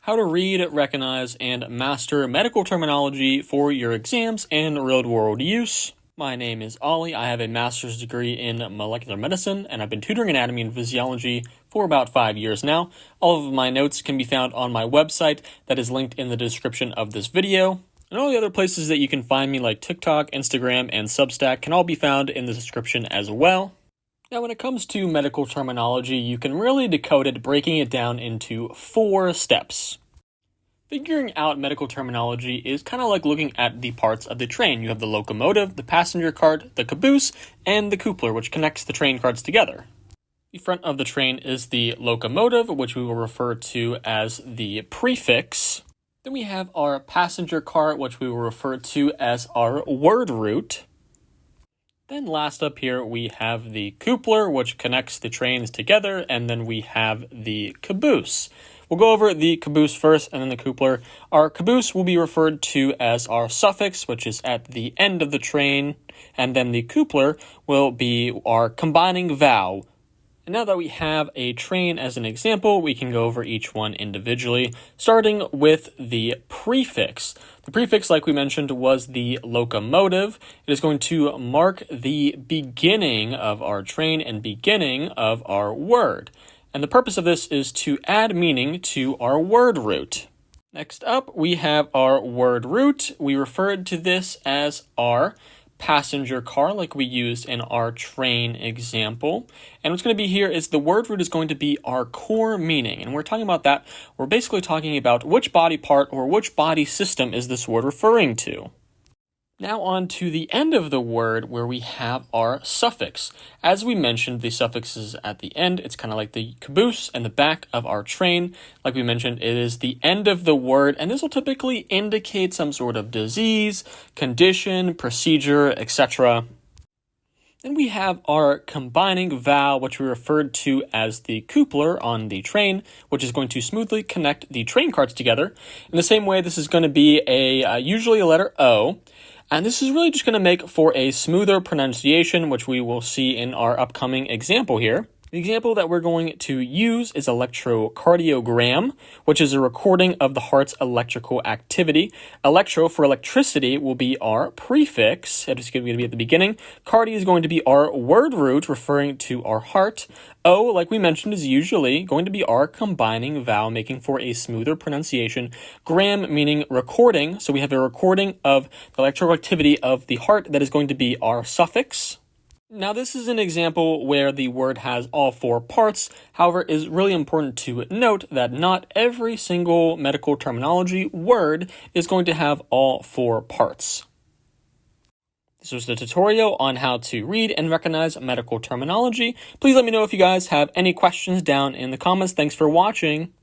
How to read, recognize, and master medical terminology for your exams and real-world use. My name is Ollie. I have a master's degree in molecular medicine, and I've been tutoring anatomy and physiology for about 5 years now. All of my notes can be found on my website that is linked in the description of this video. And all the other places that you can find me, like TikTok, Instagram, and Substack, can all be found in the description as well. Now, when it comes to medical terminology, you can really decode it, breaking it down into 4 steps. Figuring out medical terminology is kind of like looking at the parts of the train. You have the locomotive, the passenger cart, the caboose, and the coupler, which connects the train carts together. The front of the train is the locomotive, which we will refer to as the prefix. Then we have our passenger cart, which we will refer to as our word root. Then last up here, we have the coupler, which connects the trains together, and then we have the caboose. We'll go over the caboose first, and then the coupler. Our caboose will be referred to as our suffix, which is at the end of the train, and then the coupler will be our combining vowel. And now that we have a train as an example, we can go over each one individually, starting with the prefix. The prefix, like we mentioned, was the locomotive. It is going to mark the beginning of our train and beginning of our word. And the purpose of this is to add meaning to our word root. Next up, we have our word root. We referred to this as our passenger car, like we used in our train example. And what's going to be here is the word root is going to be our core meaning. And we're talking about that. We're basically talking about which body part or which body system is this word referring to. Now on to the end of the word where we have our suffix. As we mentioned, the suffix is at the end. It's kind of like the caboose and the back of our train. Like we mentioned, it is the end of the word, and this will typically indicate some sort of disease, condition, procedure, etc. Then we have our combining vowel, which we referred to as the coupler on the train, which is going to smoothly connect the train carts together. In the same way, this is going to be usually a letter O. And this is really just going to make for a smoother pronunciation, which we will see in our upcoming example here. The example that we're going to use is electrocardiogram, which is a recording of the heart's electrical activity. Electro for electricity will be our prefix. It is going to be at the beginning. Cardi is going to be our word root, referring to our heart. O, like we mentioned, is usually going to be our combining vowel, making for a smoother pronunciation. Gram meaning recording. So we have a recording of the electrical activity of the heart that is going to be our suffix. Now, this is an example where the word has all 4 parts. However, it is really important to note that not every single medical terminology word is going to have all 4 parts. This was the tutorial on how to read and recognize medical terminology. Please let me know if you guys have any questions down in the comments. Thanks for watching.